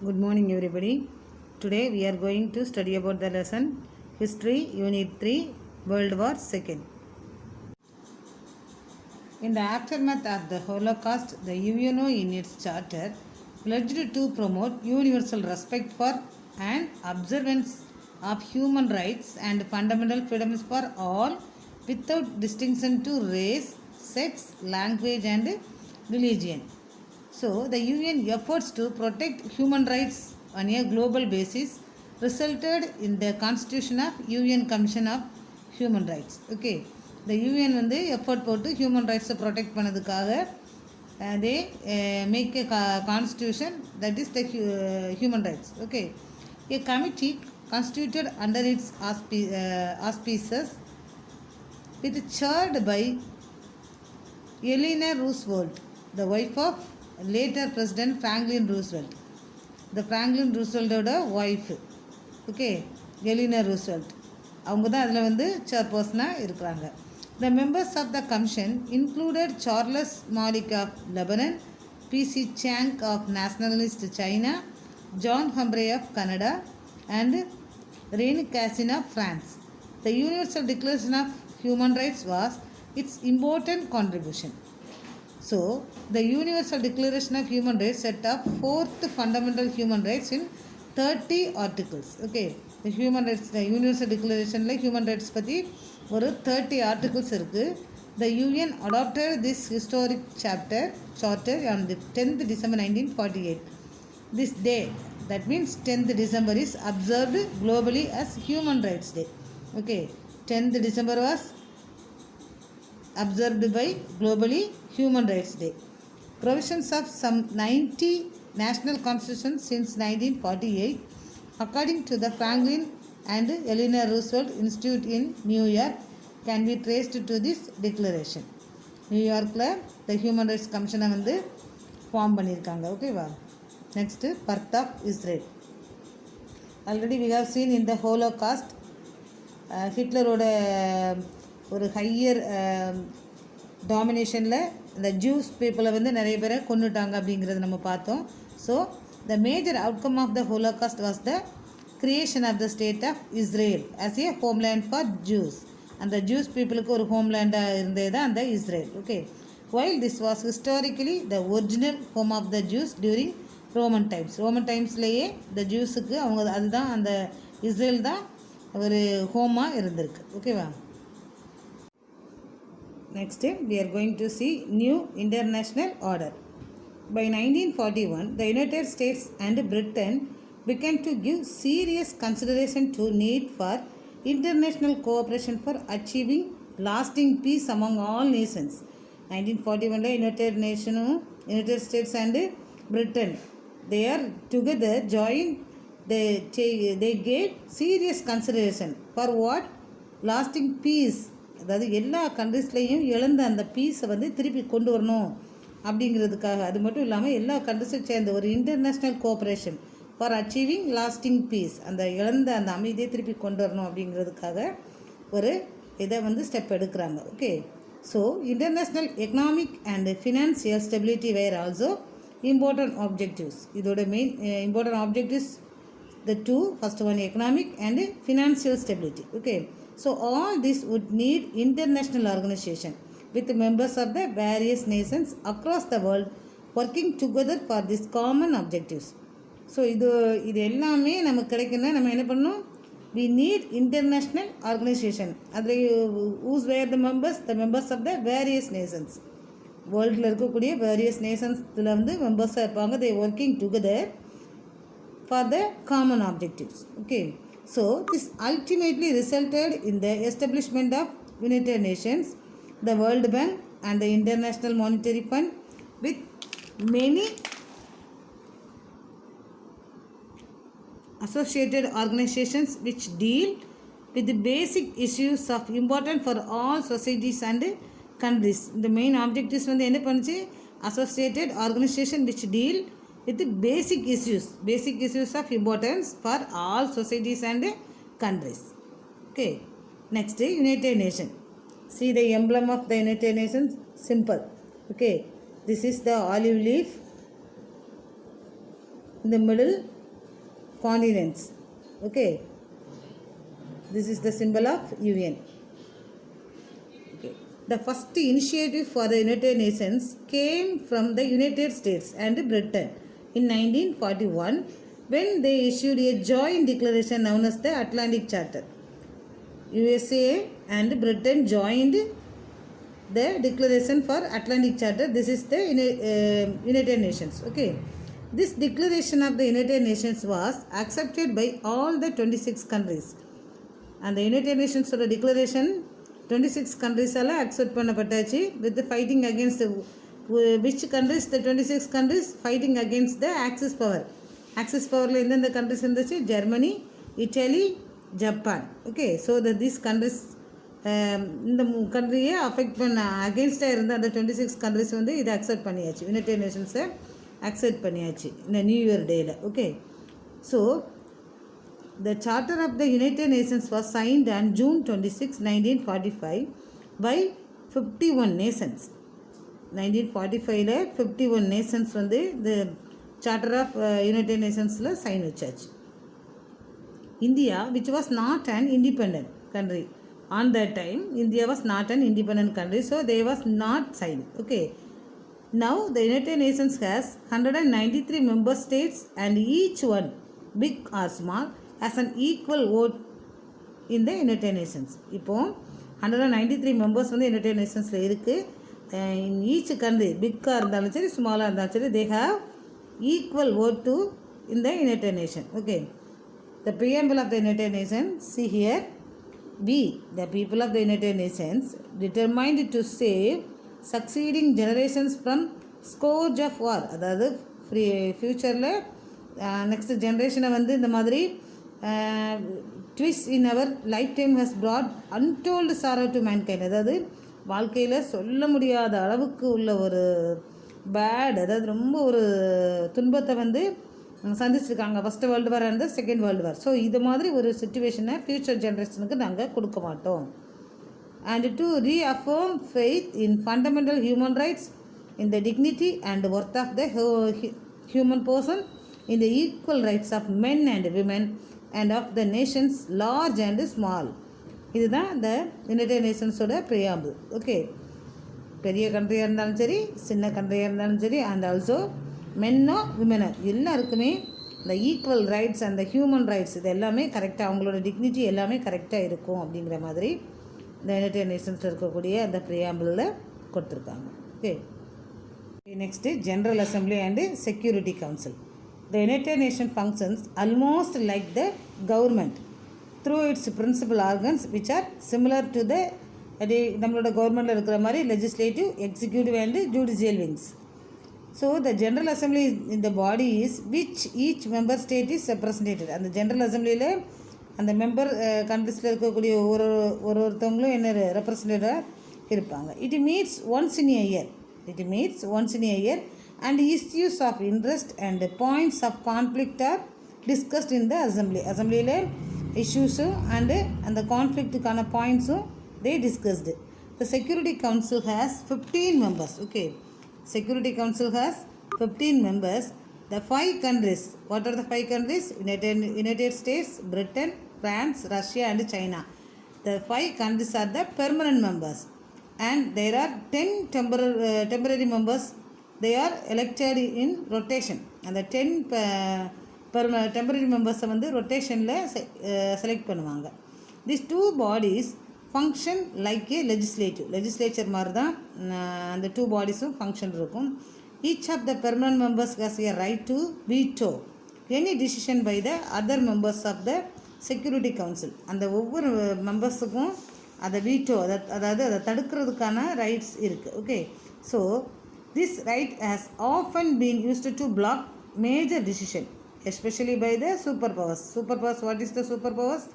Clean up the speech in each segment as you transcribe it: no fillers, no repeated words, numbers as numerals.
Good morning everybody. Today we are going to study about the lesson History Unit 3 World War II. In the aftermath of the Holocaust, the UNO in its charter pledged to promote universal respect for and observance of human rights and fundamental freedoms for all without distinction to race, sex, language and religion. So, the UN efforts to protect human rights on a global basis resulted in the constitution of UN Commission of Human Rights. Okay, the UN வந்து effort போட்டு human ரைட்ஸை protect பண்ணதுக்காக they make a constitution that is the human rights. Okay, a committee constituted under its auspices with chaired by Eleanor Roosevelt, the wife of later President Franklin Roosevelt. The Franklin Rooseveltோட wife. Okay, Eleanor Roosevelt அவங்க தான் அதில் வந்து சேர்பர்சனாக இருக்கிறாங்க. The members of the commission included Charles Malik of Lebanon, P.C. Chang of Nationalist China, John Humphrey of Canada, and René Cassin of France. The Universal Declaration of Human Rights was its important contribution. So, the Universal Declaration of Human Rights set up fourth fundamental human rights in 30 articles. Okay, the human rights, the Universal Declaration like human rights பற்றி ஒரு 30 articles இருக்குது. The UN adopted this historic charter on the 10th December 1948. This day, that means 10th December is observed globally as Human Rights Day. Okay, 10th December was observed by globally Human Rights Day. Provisions of some 90 national constitutions since 1948, according to the Franklin and Eleanor Roosevelt Institute in New York, can be traced to this declaration. New Yorkல the Human Rights Commission வந்து form பண்ணியிருக்காங்க. ஓகேவா? Next birth of Israel. Already we have seen in the Holocaust, ஹிட்லரோட ஒரு higher டாமினேஷனில் இந்த juice பீப்புளை வந்து நிறைய பேரை கொண்டுட்டாங்க அப்படிங்கிறது நம்ம பார்த்தோம். So the major outcome of the Holocaust was the creation of the state of Israel as a homeland for Jews. அந்த ஜூஸ் பீப்புளுக்கு ஒரு ஹோம்லேண்டாக இருந்தது தான் அந்த Israel. Okay, while this was historically the original home of the Jews during Roman times. Roman டைம்ஸ்லேயே இந்த ஜூஸுக்கு அவங்க அதுதான் அந்த இஸ்ரேல் தான் ஒரு ஹோமாக இருந்திருக்கு. ஓகேவா? Next, we are going to see new international order. By 1941, the United States and Britain began to give serious consideration to need for international cooperation for achieving lasting peace among all nations. 1941, United States and Britain, they are together joined. They gave serious consideration for what? Lasting peace. அதாவது எல்லா கண்ட்ரிஸ்லேயும் இழந்த அந்த பீஸை வந்து திருப்பி கொண்டு வரணும் அப்படிங்கிறதுக்காக. அது மட்டும் இல்லாமல் எல்லா கண்ட்ரிஸும் சேர்ந்த ஒரு international cooperation for achieving lasting peace, அந்த இழந்த அந்த அமைதியை திருப்பி கொண்டு வரணும் அப்படிங்கிறதுக்காக ஒரு இதை வந்து ஸ்டெப் எடுக்கிறாங்க. Okay, so international economic and financial stability were also important objectives. இதோட main important objectives the two, first one economic and financial stability. Okay, so all this would need international organization with members of the various nations across the world working together for these common objectives. So இது எல்லாமே நமக்கு கிடைக்குன்னா நம்ம என்ன பண்ணணும்? We need international organization. அதில் who's were the members of the various nations. வேர்ல்டில் இருக்கக்கூடிய various நேஷன்ஸில் வந்து மெம்பர்ஸாக இருப்பாங்க. they working together for the common objectives. Okay, so this ultimately resulted in the establishment of United Nations, the World Bank and the International Monetary Fund, with many associated organizations which deal with the basic issues of important for all societies and countries. The main objectives வந்து என்ன பண்ணுச்சு? Associated organization which deal with the basic issues of importance for all societies and countries. Okay, next, United Nations. See the emblem of the United Nations, simple. Okay, this is the olive leaf. In the middle continents. Okay, this is the symbol of UN. Okay. The first initiative for the United Nations came from the United States and Britain in 1941 when they issued a joint declaration known as the Atlantic Charter. USA and Britain joined the declaration for Atlantic Charter. This is the United Nations. Okay, this declaration of the United Nations was accepted by all the 26 countries, and the United Nations declaration 26 countries alla accept பண்ணப்பட்டாச்சு. With the fighting against which countries? The 26 countries fighting against the Axis power. Axis powerல எந்தெந்த countries இருந்துச்சு? Germany, Italy, Japan. Okay, so that these countries இந்த கண்ட்ரியை affect பண்ண அகேன்ஸ்டாக இருந்த அந்த 26 countries வந்து இதை accept பண்ணியாச்சு, யுனைடெட் நேஷன்ஸை அக்செப்ட் பண்ணியாச்சு இந்த நியூ இயர் டேயில். Okay, so the charter of the United Nations was signed on June 26, 1945 by 51 nations. 1945 51 nations வந்து இந்த சார்ட்டர் ஆஃப் யுனைடெட் நேஷன்ஸில் சைன் வச்சாச்சு. India which was not an independent country. On that time, India was not an independent country, so they was not signed. Okay. Now, the United Nations has 193 member states and each one, big or small, has an equal vote in the United Nations. இப்போ 193 members வந்து United Nationsல இருக்குது. In each country, big-ஆக இருந்தாலும் சரி, ஸ்மாலாக இருந்தாலும் சரி, they have equal vote to in the United Nations. Okay. The preamble of the United Nations, see here. We, the people of the United Nations, determined to save succeeding generations from scourge of war. அதாவது ஃப்யூச்சரில் next ஜென்ரேஷனை வந்து இந்த மாதிரி twist in our life time has brought untold sorrow to mankind. அதாவது வாழ்க்கையில் சொல்ல முடியாத அளவுக்கு உள்ள ஒரு பேட், அதாவது ரொம்ப ஒரு துன்பத்தை வந்து சந்திச்சிருக்காங்க first world war and second world war. So இது மாதிரி ஒரு சுச்சுவேஷனை ஃப்யூச்சர் ஜென்ரேஷனுக்கு நாங்கள் கொடுக்க மாட்டோம். And to reaffirm faith in fundamental human rights, in the dignity and worth of the human person, in the equal rights of men and women and of the nations large and small. இதுதான் இந்த United நேஷன்ஸோட preamble. Okay, பெரிய கண்ட்ரியாக இருந்தாலும் சரி, சின்ன கண்ட்ரியாக இருந்தாலும் சரி, and also மென்னோ விமெனோ எல்லாருக்குமே இந்த ஈக்குவல் ரைட்ஸ் அந்த ஹியூமன் ரைட்ஸ் இது எல்லாமே கரெக்டாக, அவங்களோட டிக்னிட்டி எல்லாமே கரெக்டாக இருக்கும் அப்படிங்கிற மாதிரி இந்த யுனைடெட் நேஷன்ஸில் இருக்கக்கூடிய அந்த ப்ரியாம்பிளில் கொடுத்துருக்காங்க. Okay, next General Assembly and Security Council. The United Nation functions almost like the government through its principal organs which are similar to the நம்மளோட கவர்மெண்ட்டில் இருக்கிற மாதிரி legislative, executive and judicial wings. So, the General Assembly in the body is which each member state is represented. அந்த general அசம்பிளியில் அந்த member கண்ட்ரிஸில் இருக்கக்கூடிய ஒருத்தவங்களும் என்ன ரெப்ரசன்டேட்டாக இருப்பாங்க. It meets once in a year and issues of interest and points of conflict are discussed in the assembly. அசம்பிளியில் இஷ்யூஸும் and அந்த கான்ஃப்ளிக்ட்டுக்கான பாயிண்ட்ஸும் they discussed. The Security Council has 15 members. Okay. Security Council has 15 members. The 5 countries, what are the 5 countries? United States, Britain, France, Russia and China. The 5 countries are the permanent members and there are 10 temporary members. They are elected in rotation and the 10 temporary members வந்து ரொட்டேஷனில் select பண்ணுவாங்க. These 2 bodies function like a legislature மாதிரி தான் அந்த 2 பாடிஸும் function இருக்கும். Each of the permanent members has a right to veto any decision by the other members of the Security Council. அந்த ஒவ்வொரு மெம்பர்ஸுக்கும் அதை வீட்டோ அதாவது அதை தடுக்கிறதுக்கான ரைட்ஸ் இருக்குது. Okay, so this right has often been used to block major decision especially by the super powers. What is the super powers?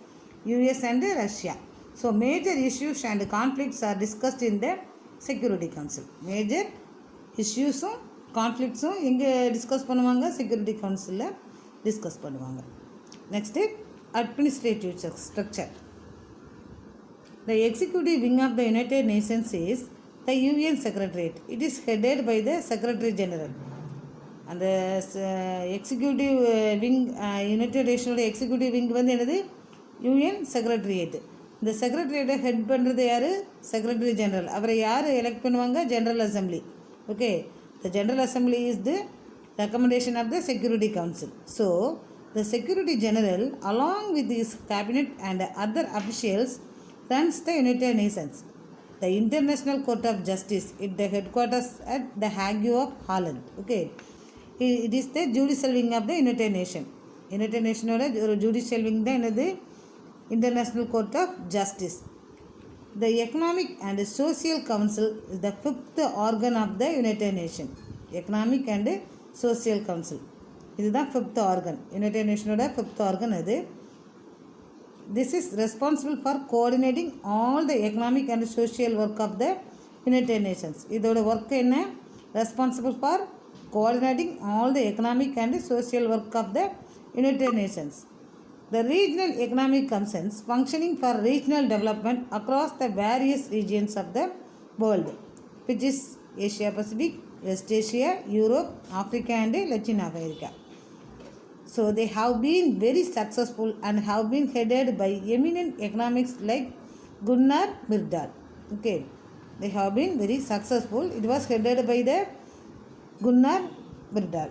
US and Russia. So, major issues and conflicts are discussed in the Security Council. Major issues conflicts எங்கே discuss பண்ணுவாங்க? Security கவுன்சிலில் discuss பண்ணுவாங்க. Next administrative structure. The executive wing of the United Nations is the UN Secretariat. It is headed by the Secretary General. அந்த executive wing United நேஷனோட executive wing வந்து என்னது UN secretariat. இந்த செக்ரட்டரியேட்டை head பண்ணுறது யார்? Secretary general. அவரை யார் எலெக்ட் பண்ணுவாங்க? General assembly. Okay, the general assembly is the recommendation of the Security Council. So, the Security General along with his cabinet and other officials runs the United Nations. The International Court of Justice at the headquarters at the Hague of Holland. Okay, it is the judicial wing of the United Nations. United Nations ஒரு judicial wing தான் என்னது? International Court of Justice. The Economic and Social Council is the fifth organ of the United Nations. Economic and Social Council இதுதான் fifth organ, United நேஷனோட fifth organ அது. This is responsible for coordinating all the economic and social work of the United Nations. இதோட work என்ன? Responsible for coordinating all the economic and social work of the United Nations. The regional economic concerns functioning for regional development across the various regions of the world, which is Asia Pacific, West Asia, Europe, Africa and Latin America. So they have been very successful and have been headed by eminent economics like Gunnar Myrdal. Okay, they have been very successful. It was headed by the Gunnar Myrdal.